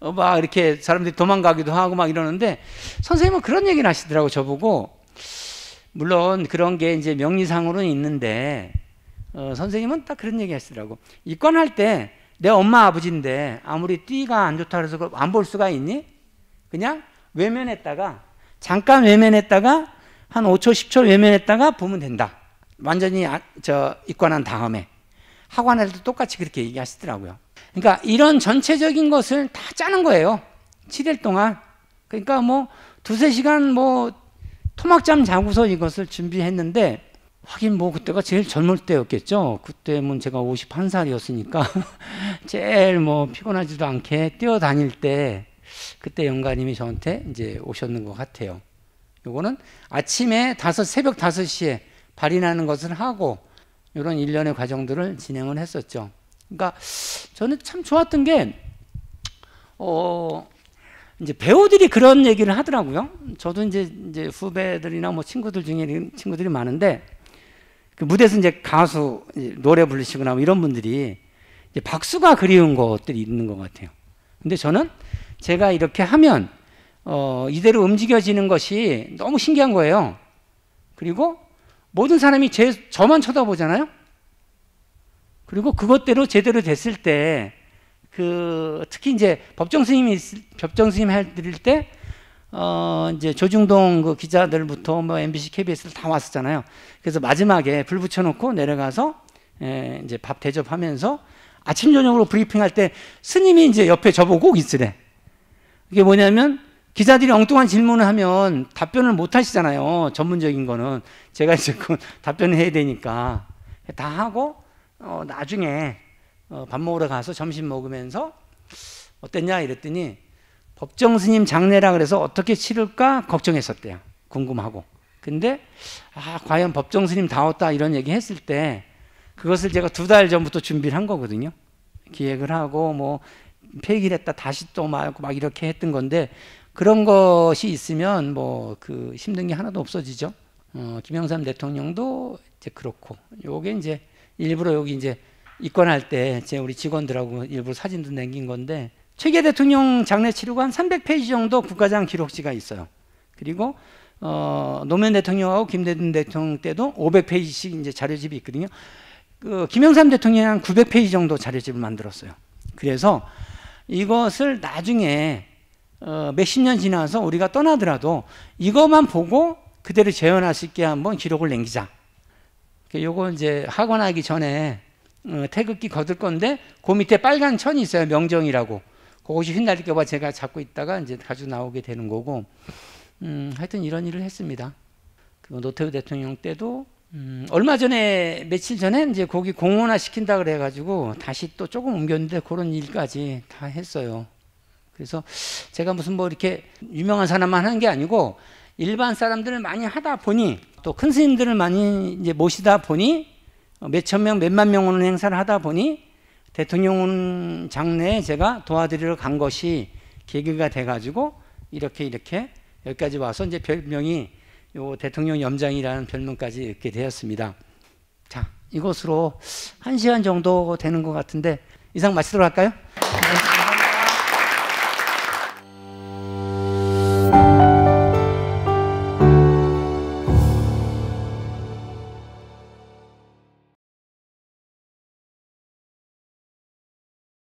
막 이렇게 사람들이 도망가기도 하고 막 이러는데 선생님은 그런 얘기를 하시더라고 저보고. 물론 그런 게 이제 명리상으로는 있는데 선생님은 딱 그런 얘기 하시더라고. 입관할 때 내 엄마 아버지인데 아무리 띠가 안 좋다 그래서 안 볼 수가 있니? 그냥 외면했다가 잠깐 외면했다가 한 5초 10초 외면했다가 보면 된다. 완전히 입관한 다음에. 학원에도 똑같이 그렇게 얘기하시더라고요. 그러니까 이런 전체적인 것을 다 짜는 거예요. 7일 동안. 그러니까 뭐 두세 시간 뭐 토막잠 자고서 이것을 준비했는데 하긴 뭐 그때가 제일 젊을 때였겠죠. 그때면 제가 51살이었으니까 제일 뭐 피곤하지도 않게 뛰어다닐 때 그때 영가님이 저한테 이제 오셨는 것 같아요. 요거는 아침에 새벽 5시에 발인하는 것을 하고 이런 일련의 과정들을 진행을 했었죠. 그러니까 저는 참 좋았던 게 이제 배우들이 그런 얘기를 하더라고요. 저도 이제 후배들이나 뭐 친구들 중에 친구들이 많은데 그 무대에서 이제 가수 노래 부르시거나 뭐 이런 분들이 이제 박수가 그리운 것들이 있는 것 같아요. 근데 저는 제가 이렇게 하면 이대로 움직여지는 것이 너무 신기한 거예요. 그리고 모든 사람이 저만 쳐다보잖아요. 그리고 그것대로 제대로 됐을 때 특히 이제 법정 스님 해드릴 때 이제 조중동 그 기자들부터 뭐 MBC, KBS를 다 왔었잖아요. 그래서 마지막에 불 붙여놓고 내려가서 이제 밥 대접하면서 아침 저녁으로 브리핑할 때 스님이 이제 옆에 저보고 꼭 있으래. 이게 뭐냐면 기자들이 엉뚱한 질문을 하면 답변을 못 하시잖아요. 전문적인 거는 제가 이제 그 답변을 해야 되니까 다 하고 나중에 밥 먹으러 가서 점심 먹으면서 어땠냐 이랬더니 법정 스님 장례라 그래서 어떻게 치를까 걱정했었대요. 궁금하고. 근데 과연 법정 스님 다웠다 이런 얘기 했을 때 그것을 제가 2달 전부터 준비를 한 거거든요. 기획을 하고 뭐 폐기를 했다 다시 또 막 이렇게 했던 건데 그런 것이 있으면 뭐 그 힘든 게 하나도 없어지죠. 김영삼 대통령도 이제 그렇고 요게 이제 일부러 여기 이제 입건할 때 우리 직원들하고 일부러 사진도 남긴 건데 최계 대통령 장례 치르고 한 300페이지 정도 국가장 기록지가 있어요. 그리고 노무현 대통령하고 김대중 대통령 때도 500페이지씩 이제 자료집이 있거든요. 김영삼 대통령이 한 900페이지 정도 자료집을 만들었어요. 그래서 이것을 나중에 몇십 년 지나서 우리가 떠나더라도 이것만 보고 그대로 재현할 수 있게 한번 기록을 남기자. 요거 이제 학원하기 전에 태극기 거둘 건데 그 밑에 빨간 천이 있어요. 명정이라고. 그것이 휘날릴까 봐 제가 잡고 있다가 이제 가지고 나오게 되는 거고 하여튼 이런 일을 했습니다. 그리고 노태우 대통령 때도 얼마 전에 며칠 전에 이제 거기 공원화 시킨다 그래 가지고 다시 또 조금 옮겼는데 그런 일까지 다 했어요. 그래서 제가 무슨 뭐 이렇게 유명한 사람만 하는 게 아니고 일반 사람들을 많이 하다 보니 또 큰 스님들을 많이 이제 모시다 보니 몇천 명, 몇만 명 오는 행사를 하다 보니 대통령 장례에 제가 도와드리러 간 것이 계기가 돼가지고 이렇게 여기까지 와서 이제 별명이 요 대통령 염장이라는 별명까지 이렇게 되었습니다. 자, 이것으로 1시간 정도 되는 것 같은데 이상 마치도록 할까요? 네.